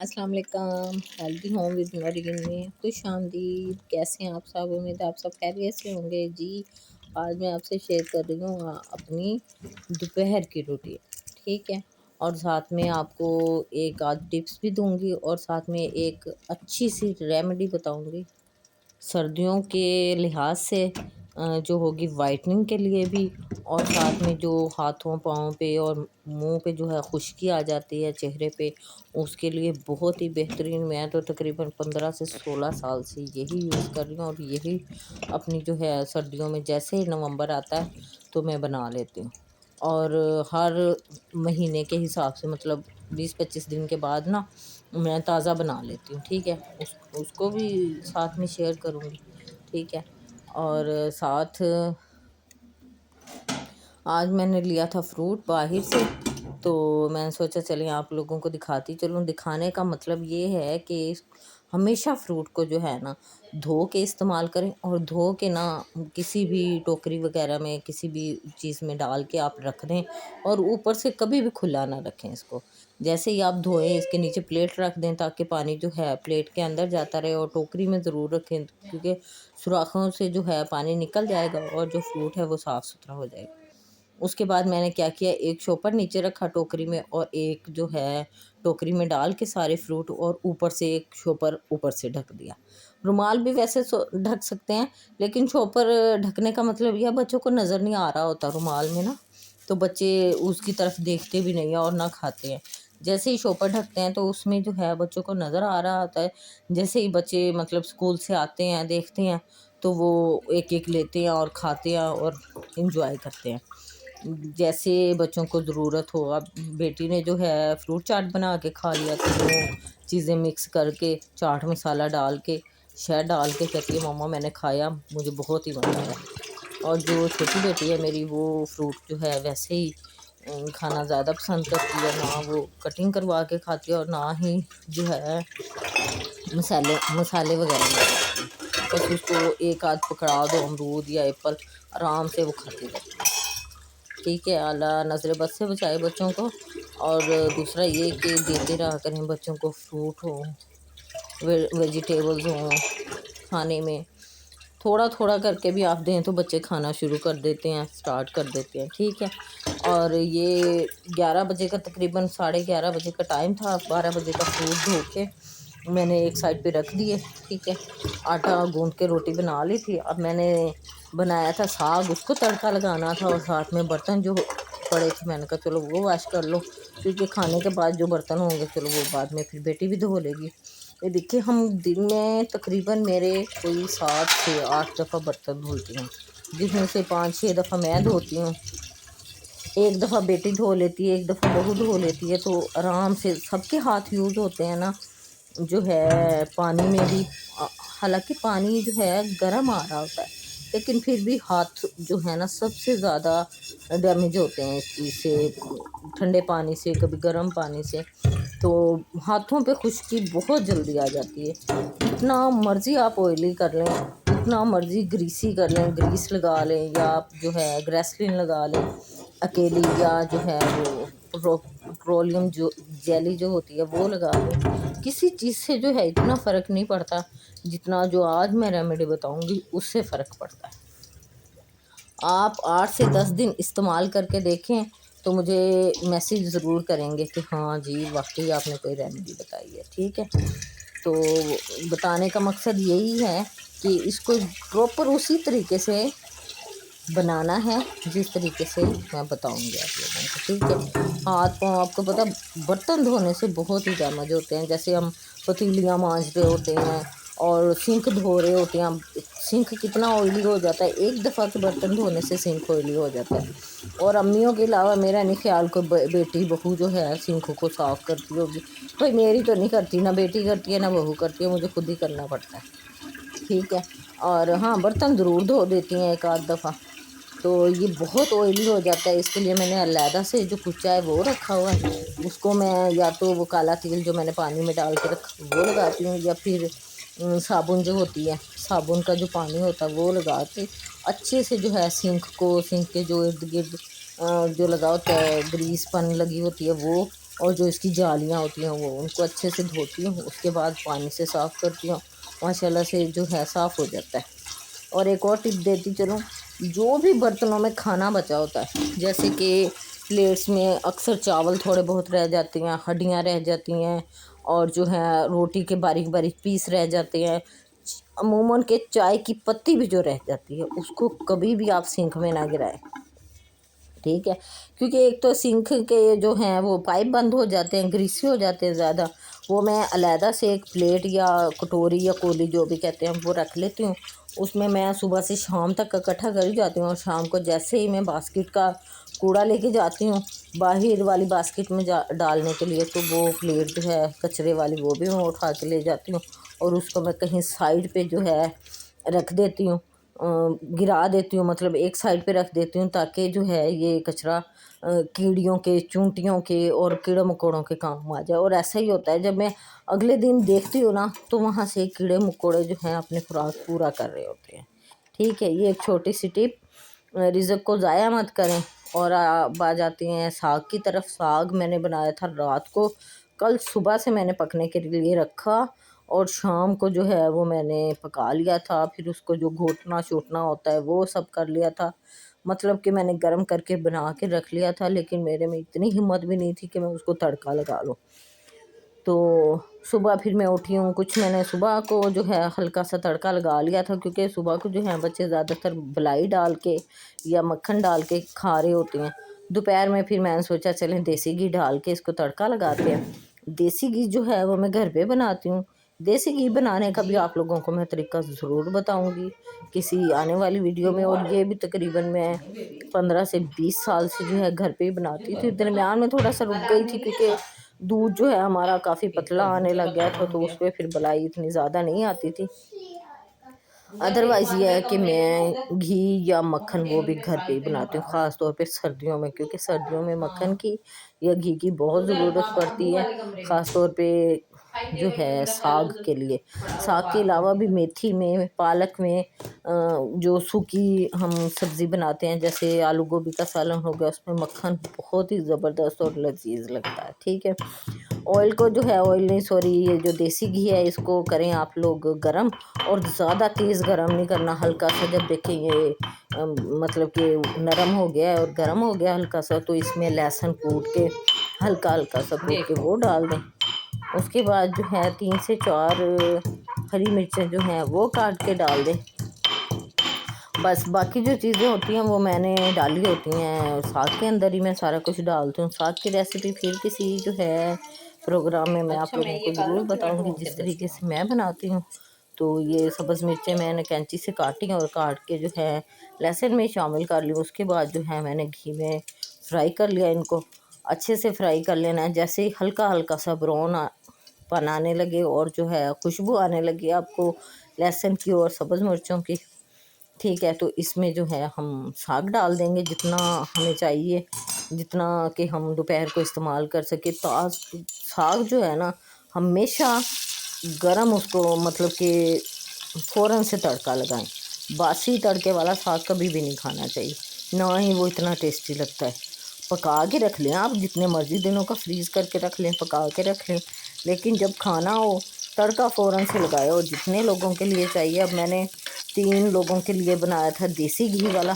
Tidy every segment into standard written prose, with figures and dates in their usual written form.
السلام علیکم، healthy home with Noreen میں خوش آمدید۔ کیسے ہیں آپ سب؟ امید ہے آپ سب خیریت سے ہوں گے جی۔ آج میں آپ سے شیئر کر رہی ہوں اپنی دوپہر کی روٹین، ٹھیک ہے، اور ساتھ میں آپ کو ایک آدھ ٹپس بھی دوں گی اور ساتھ میں ایک اچھی سی ریمیڈی بتاؤں گی سردیوں کے لحاظ سے، جو ہوگی وائٹننگ کے لیے بھی، اور ساتھ میں جو ہاتھوں پاؤں پہ اور منہ پہ جو ہے خشکی آ جاتی ہے چہرے پہ، اس کے لیے بہت ہی بہترین۔ میں تو تقریباً 15 سے 16 سال سے یہی یوز کر رہی ہوں اور یہی اپنی جو ہے سردیوں میں جیسے ہی نومبر آتا ہے تو میں بنا لیتی ہوں، اور ہر مہینے کے حساب سے مطلب 20-25 دن کے بعد نا میں تازہ بنا لیتی ہوں، ٹھیک ہے، اس کو بھی ساتھ میں شیئر کروں گی، ٹھیک ہے۔ اور ساتھ آج میں نے لیا تھا فروٹ باہر سے، تو میں نے سوچا چلیں آپ لوگوں کو دکھاتی چلوں۔ دکھانے کا مطلب یہ ہے کہ ہمیشہ فروٹ کو جو ہے نا دھو کے استعمال کریں، اور دھو کے نا کسی بھی ٹوکری وغیرہ میں کسی بھی چیز میں ڈال کے آپ رکھ دیں، اور اوپر سے کبھی بھی کھلا نہ رکھیں اس کو۔ جیسے ہی آپ دھوئیں اس کے نیچے پلیٹ رکھ دیں تاکہ پانی جو ہے پلیٹ کے اندر جاتا رہے، اور ٹوکری میں ضرور رکھیں کیونکہ سوراخوں سے جو ہے پانی نکل جائے گا اور جو فروٹ ہے وہ صاف ستھرا ہو جائے گا۔ اس کے بعد میں نے کیا کیا، ایک شوپر نیچے رکھا ٹوکری میں، اور ایک جو ہے ٹوکری میں ڈال کے سارے فروٹ، اور اوپر سے ایک شوپر اوپر سے ڈھک دیا۔ رومال بھی ویسے ڈھک سکتے ہیں، لیکن شوپر ڈھکنے کا مطلب یہ بچوں کو نظر نہیں آ رہا ہوتا رومال میں نا، تو بچے اس کی طرف دیکھتے بھی نہیں ہیں اور نہ کھاتے ہیں۔ جیسے ہی شوپر ڈھکتے ہیں تو اس میں جو ہے بچوں کو نظر آ رہا ہوتا ہے۔ جیسے ہی بچے مطلب اسکول سے آتے ہیں دیکھتے ہیں تو وہ ایک ایک لیتے ہیں اور کھاتے ہیں اور انجوائے کرتے ہیں جیسے بچوں کو ضرورت ہو۔ اب بیٹی نے جو ہے فروٹ چاٹ بنا کے کھا لیا، تو وہ چیزیں مکس کر کے چاٹ مسالہ ڈال کے شہد ڈال کے کہتی ہے مما میں نے کھایا، مجھے بہت ہی مزہ آیا۔ اور جو چھوٹی بیٹی ہے میری، وہ فروٹ جو ہے ویسے ہی کھانا زیادہ پسند کرتی ہے، نہ وہ کٹنگ کروا کے کھاتی ہے اور نہ ہی جو ہے مسالے وغیرہ لگاتی ہے۔ بس اس کو ایک آدھ پکڑا دو امرود یا ایپل، آرام سے وہ کھاتی رہتی ہے، ٹھیک ہے۔ اللہ نظر بد سے بچائے بچوں کو۔ اور دوسرا یہ کہ دیتے رہا کریں بچوں کو فروٹ ہوں، ویجیٹیبلز ہوں کھانے میں، تھوڑا تھوڑا کر کے بھی آپ دیں تو بچے کھانا شروع کر دیتے ہیں، سٹارٹ کر دیتے ہیں، ٹھیک ہے۔ اور یہ 11 بجے کا تقریباً 11:30 بجے کا ٹائم تھا، 12 بجے کا فروٹ دھو کے میں نے ایک سائڈ پہ رکھ دیے، ٹھیک ہے۔ آٹا گوندھ کے روٹی بنا لی تھی۔ اب میں نے بنایا تھا ساگ، اس کو تڑکا لگانا تھا، اور ساتھ میں برتن جو پڑے تھے میں نے کہا چلو وہ واش کر لو، کیونکہ کھانے کے بعد جو برتن ہوں گے چلو وہ بعد میں پھر بیٹی بھی دھو لے گی۔ یہ دیکھیے ہم دن میں تقریباً میرے کوئی 7 سے 8 دفعہ برتن دھلتی ہوں، جس میں سے 5-6 دفعہ میں دھوتی ہوں، ایک دفعہ بیٹی دھو لیتی ہے، ایک دفعہ بہو دھو لیتی ہے، تو آرام سے سب کے ہاتھ یوز ہوتے ہیں نا جو ہے پانی میں بھی۔ حالانکہ پانی جو ہے گرم آ رہا ہوتا ہے، لیکن پھر بھی ہاتھ جو ہے نا سب سے زیادہ ڈیمیج ہوتے ہیں اس چیز سے، ٹھنڈے پانی سے، کبھی گرم پانی سے، تو ہاتھوں پہ خشکی بہت جلدی آ جاتی ہے۔ جتنا مرضی آپ آئلی کر لیں، جتنا مرضی گریسی کر لیں، گریس لگا لیں، یا آپ جو ہے گریسلین لگا لیں اکیلی، یا جو ہے وہ پیٹرولیم جو جیلی جو ہوتی ہے وہ لگا لیں، کسی چیز سے جو ہے اتنا فرق نہیں پڑتا جتنا جو آج میں ریمیڈی بتاؤں گی اس سے فرق پڑتا ہے۔ آپ 8 سے 10 دن استعمال کر کے دیکھیں تو مجھے میسیج ضرور کریں گے کہ ہاں جی واقعی آپ نے کوئی ریمیڈی بتائی ہے، ٹھیک ہے۔ تو بتانے کا مقصد یہی ہے کہ اس کو پراپر اسی طریقے سے بنانا ہے جس طریقے سے میں بتاؤں گی آپ لوگوں کو، ٹھیک ہے۔ ہاتھ پاؤں آپ کو پتہ برتن دھونے سے بہت ہی ڈیمیج ہوتے ہیں، جیسے ہم پتیلیاں مانج رہے ہوتے ہیں اور سنک دھو رہے ہوتے ہیں، سنک کتنا آئلی ہو جاتا ہے، ایک دفعہ کے برتن دھونے سے سنک آئلی ہو جاتا ہے۔ اور امیوں کے علاوہ میرا نہیں خیال کوئی بیٹی بہو جو ہے سنک کو صاف کرتی ہوگی، بھائی میری تو نہیں کرتی، نہ بیٹی کرتی ہے نہ بہو کرتی ہے، مجھے خود ہی کرنا پڑتا ہے، ٹھیک ہے۔ اور ہاں برتن ضرور دھو دیتی ہیں ایک آدھ دفعہ، تو یہ بہت آئلی ہو جاتا ہے، اس کے لیے میں نے علیحدہ سے جو کچا ہے وہ رکھا ہوا ہے، اس کو میں یا تو وہ کالا تیل جو میں نے پانی میں ڈال کے رکھا وہ لگاتی ہوں، یا پھر صابن جو ہوتی ہے، صابن کا جو پانی ہوتا ہے وہ لگا کے اچھے سے جو ہے سنک کے جو ارد گرد جو لگا ہوتا ہے گریس پن لگی ہوتی ہے وہ اور جو اس کی جالیاں ہوتی ہیں وہ ان کو اچھے سے دھوتی ہوں، اس کے بعد پانی سے صاف کرتی ہوں، ماشاءاللہ سے جو ہے صاف ہو جاتا ہے۔ اور ایک اور ٹپ دیتی چلوں، جو بھی برتنوں میں کھانا بچا ہوتا ہے، جیسے کہ پلیٹس میں اکثر چاول تھوڑے بہت رہ جاتے ہیں، ہڈیاں رہ جاتی ہیں، اور جو ہے روٹی کے باریک باریک پیس رہ جاتے ہیں، عموماً کہ چائے کی پتی بھی جو رہ جاتی ہے اس کو کبھی بھی آپ سنک میں نہ گرائیں، ٹھیک ہے؟ کیونکہ ایک تو سنک کے جو ہیں وہ پائپ بند ہو جاتے ہیں، گریسی ہو جاتے ہیں زیادہ، وہ میں علیحدہ سے ایک پلیٹ یا کٹوری یا کولی جو بھی کہتے ہیں وہ رکھ لیتی ہوں، اس میں صبح سے شام تک اکٹھا کر جاتی ہوں، اور شام کو جیسے ہی میں باسکٹ کا کوڑا لے کے جاتی ہوں باہر والی باسکٹ میں ڈالنے کے لیے، تو وہ پلیٹ جو ہے کچرے والی وہ بھی میں اٹھا کے لے جاتی ہوں، اور اس کو میں کہیں سائڈ پہ جو ہے رکھ دیتی ہوں، گرا دیتی ہوں، مطلب ایک سائڈ پہ رکھ دیتی ہوں تاکہ جو ہے یہ کچرا کیڑیوں کے، چونٹیوں کے اور کیڑے مکوڑوں کے کام آ جائے۔ اور ایسا ہی ہوتا ہے، جب میں اگلے دن دیکھتی ہوں نا تو وہاں سے کیڑے مکوڑے جو ہیں اپنے خوراک پورا کر رہے ہوتے ہیں، ٹھیک ہے؟ یہ ایک چھوٹی سی ٹپ، رزق کو ضائع مت کریں۔ اور اب آ جاتی ہیں ساگ کی طرف۔ ساگ میں نے بنایا تھا رات کو، کل صبح سے میں نے پکنے کے لیے رکھا، اور شام کو جو ہے وہ میں نے پکا لیا تھا، پھر اس کو جو گھوٹنا شوٹنا ہوتا ہے وہ سب کر لیا تھا، مطلب کہ میں نے گرم کر کے بنا کے رکھ لیا تھا، لیکن میرے میں اتنی ہمت بھی نہیں تھی کہ میں اس کو تڑکا لگا لوں۔ تو صبح پھر میں اٹھی ہوں، کچھ میں نے صبح کو جو ہے ہلکا سا تڑکا لگا لیا تھا، کیونکہ صبح کو جو ہے بچے زیادہ تر بلائی ڈال کے یا مکھن ڈال کے کھا رہے ہوتے ہیں۔ دوپہر میں پھر میں نے سوچا چلیں دیسی گھی ڈال کے اس کو تڑکا لگاتے ہیں۔ دیسی گھی جو ہے وہ میں گھر پہ بناتی ہوں۔ دیسی گھی بنانے کا بھی آپ لوگوں کو میں طریقہ ضرور بتاؤں گی کسی آنے والی ویڈیو میں، اور یہ بھی تقریباً میں 15 سے 20 سال سے جو ہے گھر پہ ہی بناتی تھی۔ درمیان میں تھوڑا سا رک گئی تھی کیونکہ دودھ جو ہے ہمارا کافی پتلا آنے لگ گیا تھا، تو اس پہ پھر بلائی اتنی زیادہ نہیں آتی تھی۔ ادروائز یہ ہے کہ میں گھی یا مکھن وہ بھی گھر پہ ہی بناتی ہوں، خاص طور پہ سردیوں میں، کیونکہ سردیوں میں مکھن کی یا گھی کی بہت ضرورت پڑتی ہے، خاص طور پہ جو ہے ساگ کے لیے۔ ساگ کے علاوہ بھی میتھی میں، پالک میں، جو سوکھی ہم سبزی بناتے ہیں جیسے آلو گوبھی کا سالن ہو گیا، اس میں مکھن بہت ہی زبردست اور لذیذ لگتا ہے، ٹھیک ہے؟ آئل کو جو ہے، آئل نہیں سوری، یہ جو دیسی گھی ہے اس کو کریں آپ لوگ گرم، اور زیادہ تیز گرم نہیں کرنا، ہلکا سا جب دیکھیں یہ مطلب کہ نرم ہو گیا ہے اور گرم ہو گیا ہلکا سا، تو اس میں لہسن کوٹ کے ہلکا ہلکا سا کوٹ کے وہ ڈال دیں۔ اس کے بعد جو ہے 3 سے 4 ہری مرچیں جو ہیں وہ کاٹ کے ڈال دیں۔ بس باقی جو چیزیں ہوتی ہیں وہ میں نے ڈالی ہوتی ہیں ساگ کے اندر ہی، میں سارا کچھ ڈالتی ہوں۔ ساگ کی ریسیپی پھر کسی جو ہے پروگرام میں آپ لوگوں کو ضرور بتاؤں گی جس طریقے سے میں بناتی ہوں۔ تو یہ سبز مرچیں میں نے کینچی سے کاٹی اور کاٹ کے جو ہے لہسن میں شامل کر لی۔ اس کے بعد جو ہے میں نے گھی میں فرائی کر لیا، ان کو اچھے سے فرائی کر لینا ہے، جیسے ہی ہلکا ہلکا سا براؤن پن آنے لگے اور جو ہے خوشبو آنے لگی آپ کو لہسن کی اور سبز مرچوں کی، ٹھیک ہے؟ تو اس میں جو ہے ہم ساگ ڈال دیں گے جتنا ہمیں چاہیے، جتنا کہ ہم دوپہر کو استعمال کر سکے۔ تو ساگ جو ہے نا ہمیشہ گرم اس کو مطلب کہ فوراً سے تڑکا لگائیں، باسی تڑکے والا ساگ کبھی بھی نہیں کھانا چاہیے، نہ ہی وہ اتنا ٹیسٹی لگتا ہے۔ پکا کے رکھ لیں آپ، جتنے مرضی دنوں کا فریز کر کے رکھ لیں، پکا کے رکھ لیں، لیکن جب کھانا ہو تڑکا فوراً سے لگائے۔ اور جتنے لوگوں کے لیے چاہیے، اب میں نے 3 لوگوں کے لیے بنایا تھا دیسی گھی والا،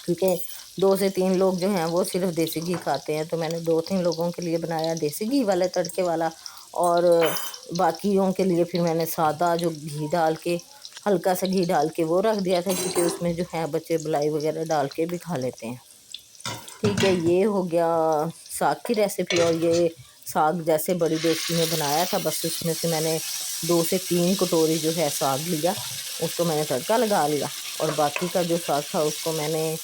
کیونکہ 2 سے 3 لوگ جو ہیں وہ صرف دیسی گھی کھاتے ہیں، تو میں نے 2-3 لوگوں کے لیے بنایا دیسی گھی والے تڑکے والا، اور باقیوں کے لیے پھر میں نے سادہ جو گھی ڈال کے ہلکا سا گھی ڈال کے وہ رکھ دیا تھا، کیونکہ اس میں جو ہے بچے بلائی وغیرہ ڈال کے بھی کھا لیتے ہیں، ٹھیک ہے؟ یہ ہو گیا ساگ کی ریسیپی۔ اور یہ ساگ جیسے بڑی دیگچی میں بنایا تھا، بس اس میں سے میں نے 2 سے 3 کٹوری جو ہے ساگ لیا، اس کو میں نے تڑکا لگا لیا، اور باقی کا جو ساگ تھا اس کو میں نے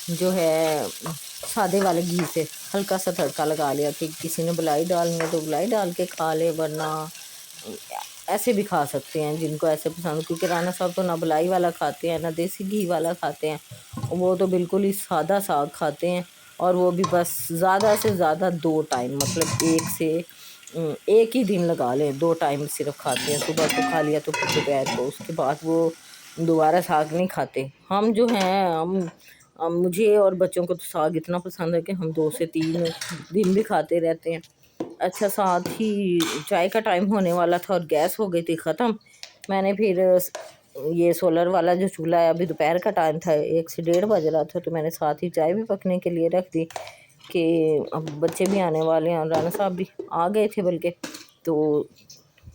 جو ہے سادے والے گھی سے ہلکا سا تڑکا لگا لیا، کہ کسی نے بلائی ڈالنی ہے تو بلائی ڈال کے کھا لے، ورنہ ایسے بھی کھا سکتے ہیں جن کو ایسے پسند، کیونکہ رانا صاحب تو نہ بلائی والا کھاتے ہیں نہ دیسی گھی والا کھاتے ہیں، وہ تو بالکل ہی سادہ ساگ کھاتے ہیں، اور وہ بھی بس زیادہ سے زیادہ 2 ٹائم، مطلب ایک ہی دن لگا لیں 2 ٹائم صرف کھاتے ہیں، صبح کو کھا لیا تو پھر دوپہر کو، اس کے بعد وہ دوبارہ ساگ نہیں کھاتے۔ ہم جو ہیں ہم مجھے اور بچوں کو تو ساگ اتنا پسند ہے کہ ہم 2 سے 3 دن بھی کھاتے رہتے ہیں۔ اچھا ساتھ ہی چائے کا ٹائم ہونے والا تھا اور گیس ہو گئی تھی ختم۔ میں نے پھر یہ سولر والا جو چولہا ہے، ابھی دوپہر کا ٹائم تھا، 1 سے 1:30 بج رہا تھا، تو میں نے ساتھ ہی چائے بھی پکنے کے لیے رکھ دی کہ اب بچے بھی آنے والے ہیں اور رانا صاحب بھی آ گئے تھے بلکہ، تو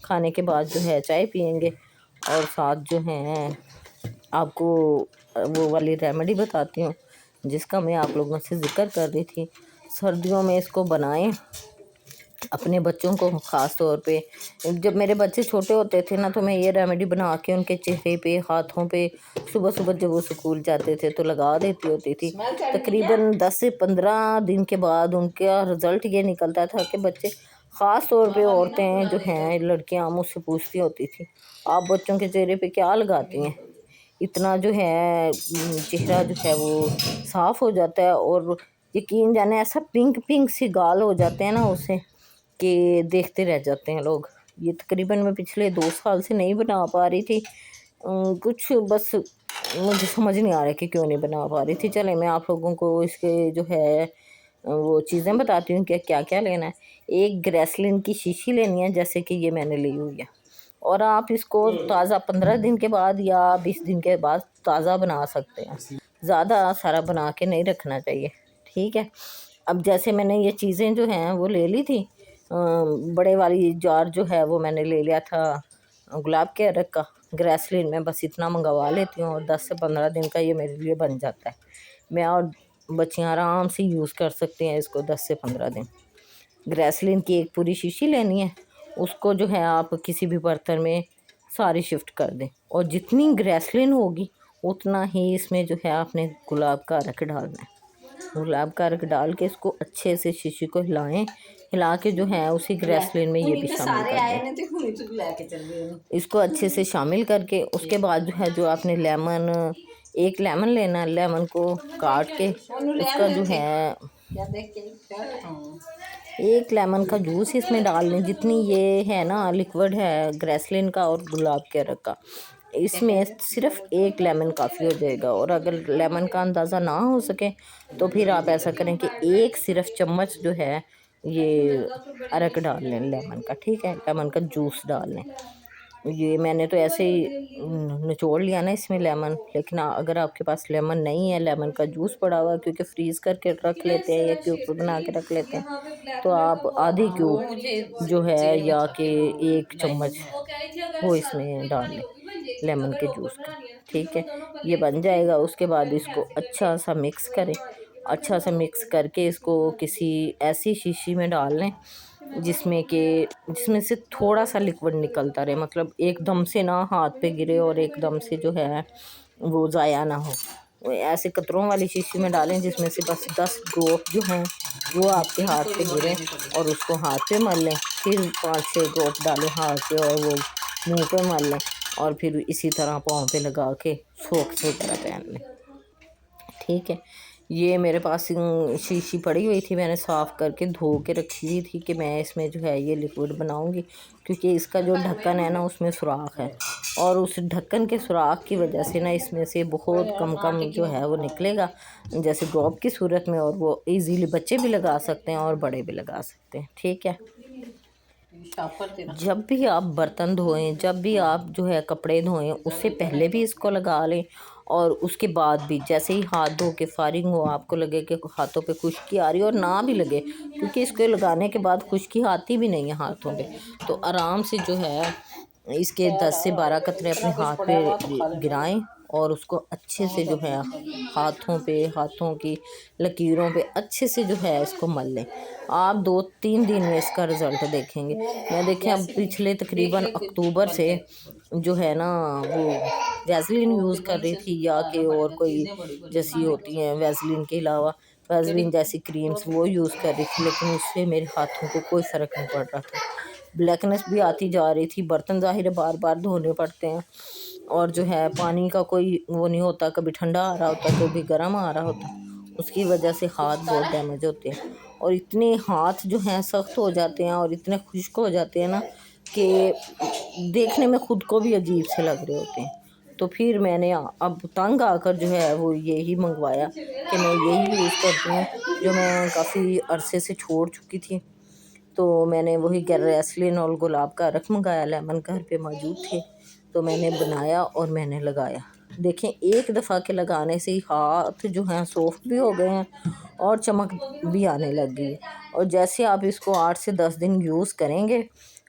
کھانے کے بعد جو ہے چائے پئیں گے۔ اور ساتھ جو ہیں آپ کو وہ والی ریمیڈی بتاتی ہوں جس کا میں آپ لوگوں سے ذکر کر رہی تھی۔ سردیوں میں اس کو بنائیں اپنے بچوں کو، خاص طور پہ جب میرے بچے چھوٹے ہوتے تھے نا، تو میں یہ ریمیڈی بنا کے ان کے چہرے پہ، ہاتھوں پہ صبح صبح جب وہ اسکول جاتے تھے تو لگا دیتی ہوتی تھی۔ تقریباً 10 سے 15 دن کے بعد ان کا رزلٹ یہ نکلتا تھا کہ بچے، خاص طور پہ عورتیں جو ہیں، لڑکیاں مجھ سے پوچھتی ہوتی تھی آپ بچوں کے چہرے پہ کیا لگاتی ہیں، اتنا جو ہے چہرہ جو ہے وہ صاف ہو جاتا ہے، اور یقین جانے ایسا پنک پنک سی گال ہو جاتے ہیں نا اسے کہ دیکھتے رہ جاتے ہیں لوگ۔ یہ تقریباً میں پچھلے 2 سال سے نہیں بنا پا رہی تھی، کچھ بس مجھے سمجھ نہیں آ رہا کہ کیوں نہیں بنا پا رہی تھی۔ چلیں میں آپ لوگوں کو اس کے جو ہے وہ چیزیں بتاتی ہوں کہ کیا کیا لینا ہے۔ ایک گریسلین کی شیشی لینی ہے، جیسے کہ یہ میں نے لی ہوئی ہے، اور آپ اس کو تازہ 15 دن کے بعد یا 20 دن کے بعد تازہ بنا سکتے ہیں، زیادہ سارا بنا کے نہیں رکھنا چاہیے، ٹھیک ہے۔ اب جیسے میں نے یہ چیزیں جو ہیں وہ لے لی تھی، بڑے والی جار جو ہے وہ میں نے لے لیا تھا گلاب کے ارگ کا۔ گریسلین میں بس اتنا منگوا لیتی ہوں اور 10 سے 15 دن کا یہ میرے لیے بن جاتا ہے، میں اور بچیاں آرام سے یوز کر سکتے ہیں اس کو 10 سے 15 دن۔ گریسلین کی ایک پوری شیشی لینی ہے، اس کو جو ہے آپ کسی بھی برتن میں ساری شفٹ کر دیں، اور جتنی گریسلین ہوگی اتنا ہی اس میں جو ہے آپ نے گلاب کا ارگ ڈالنا ہے۔ گلاب کا ارگ ڈال کے اس کو اچھے سے شیشی کو ہلائیں، ہلا کے جو ہے اسی گریسلین میں یہ بھی شامل کر دیں۔ اس کو اچھے سے شامل کر کے اس کے بعد جو ہے جو آپ نے لیمن، ایک لیمن لینا ہے، لیمن کو کاٹ کے اس کا جو ہے ایک لیمن کا جوس اس میں ڈال لیں، جتنی یہ ہے نا لیکوڈ ہے گریسلین کا اور گلاب کے ارگ کا، اس میں صرف ایک لیمن کافی ہو جائے گا۔ اور اگر لیمن کا اندازہ نہ ہو سکے تو پھر آپ ایسا کریں کہ ایک صرف چمچ جو ہے یہ ارگ ڈال لیں لیمن کا، ٹھیک ہے، لیمن کا جوس ڈال لیں۔ یہ میں نے تو ایسے ہی نچوڑ لیا نا اس میں لیمن، لیکن اگر آپ کے پاس لیمن نہیں ہے، لیمن کا جوس پڑا ہوا ہے، کیونکہ فریز کر کے رکھ لیتے ہیں یا کیوب بنا کے رکھ لیتے ہیں، تو آپ آدھی کیوب جو ہے یا کہ 1 چمچ وہ اس میں ڈال لیں لیمن کے جوس کا، ٹھیک ہے، یہ بن جائے گا۔ اس کے بعد اس کو اچھا سا مکس کریں، اچھا سا مکس کر کے اس کو کسی ایسی شیشی میں ڈال لیں جس میں سے تھوڑا سا لیکوڈ نکلتا رہے، مطلب ایک دم سے نہ ہاتھ پہ گرے اور ایک دم سے جو ہے وہ ضائع نہ ہو۔ ایسے قطروں والی شیشی میں ڈالیں جس میں سے بس 10 ڈراپ جو ہیں وہ آپ کے ہاتھ پہ گریں، اور اس کو ہاتھ پہ مل لیں، پھر 5-6 ڈراپ ڈالیں ہاتھ پہ اور وہ منہ پہ مل لیں، اور پھر اسی طرح پاؤں پہ لگا کے سوکس وغیرہ پہن لیں، ٹھیک ہے۔ یہ میرے پاس شیشی پڑی ہوئی تھی، میں نے صاف کر کے دھو کے رکھی ہوئی تھی کہ میں اس میں جو ہے یہ لیکوڈ بناؤں گی، کیونکہ اس کا جو ڈھکن ہے نا اس میں سوراخ ہے، اور اس ڈھکن کے سوراخ کی وجہ سے نا اس میں سے بہت کم جو ہے وہ نکلے گا، جیسے ڈراپ کی صورت میں، اور وہ ایزیلی بچے بھی لگا سکتے ہیں اور بڑے بھی لگا سکتے ہیں، ٹھیک ہے۔ جب بھی آپ برتن دھوئیں، جب بھی آپ جو ہے کپڑے دھوئیں، اس سے پہلے بھی اس کو لگا لیں، اور اس کے بعد بھی جیسے ہی ہاتھ دھو کے فارغ ہو، آپ کو لگے کہ ہاتھوں پہ خشکی آ رہی ہے، اور نہ بھی لگے، کیونکہ اس کو لگانے کے بعد خشکی آتی بھی نہیں ہے ہاتھوں پہ، تو آرام سے جو ہے اس کے 10 سے 12 قطرے اپنے ہاتھ پہ گرائیں، اور اس کو اچھے سے جو ہے ہاتھوں پہ، ہاتھوں کی لکیروں پہ اچھے سے جو ہے اس کو مل لیں۔ آپ 2-3 دن میں اس کا رزلٹ دیکھیں گے۔ میں دیکھیں اب پچھلے تقریباً اکتوبر سے جو ہے نا وہ ویزلین یوز کر رہی تھی، یا کہ اور کوئی جیسی ہوتی ہیں ویزلین کے علاوہ ویزلین جیسی کریمز وہ یوز کر رہی تھی، لیکن اس سے میرے ہاتھوں کو کوئی فرق نہیں پڑ رہا تھا، بلیکنس بھی آتی جا رہی تھی، برتن ظاہر بار بار دھونے پڑتے ہیں، اور جو ہے پانی کا کوئی وہ نہیں ہوتا، کبھی ٹھنڈا آ رہا ہوتا کبھی گرم آ رہا ہوتا، اس کی وجہ سے ہاتھ بہت ڈیمیج ہوتے ہیں، اور اتنے ہاتھ جو ہیں سخت ہو جاتے ہیں اور اتنے خشک ہو جاتے ہیں نا کہ دیکھنے میں خود کو بھی عجیب سے لگ رہے ہوتے ہیں۔ تو پھر میں نے اب تنگ آ کر جو ہے وہ یہی منگوایا کہ میں یہی یوز کرتی ہوں، جو میں کافی عرصے سے چھوڑ چکی تھی۔ تو میں نے وہی گیسلین اور گلاب کا ارک منگایا، لیمن گھر پہ موجود تھے تو میں نے بنایا اور میں نے لگایا۔ دیکھیں ایک دفعہ کے لگانے سے ہی ہاتھ جو ہیں سافٹ بھی ہو گئے ہیں اور چمک بھی آنے لگ گئی، اور جیسے آپ اس کو 8 سے 10 دن یوز کریں گے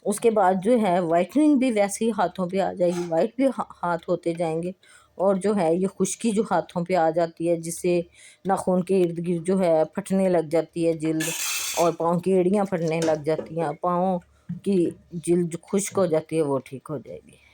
اس کے بعد جو ہے وائٹننگ بھی ویسے ہی ہاتھوں پہ آ جائے گی، وائٹ بھی ہاتھ ہوتے جائیں گے، اور جو ہے یہ خشکی جو ہاتھوں پہ آ جاتی ہے جس سے ناخن کے ارد گرد جو ہے پھٹنے لگ جاتی ہے جلد، اور پاؤں کی ایڑیاں پھٹنے لگ جاتی ہیں، پاؤں کی جلد جو خشک ہو جاتی ہے وہ ٹھیک ہو جائے گی۔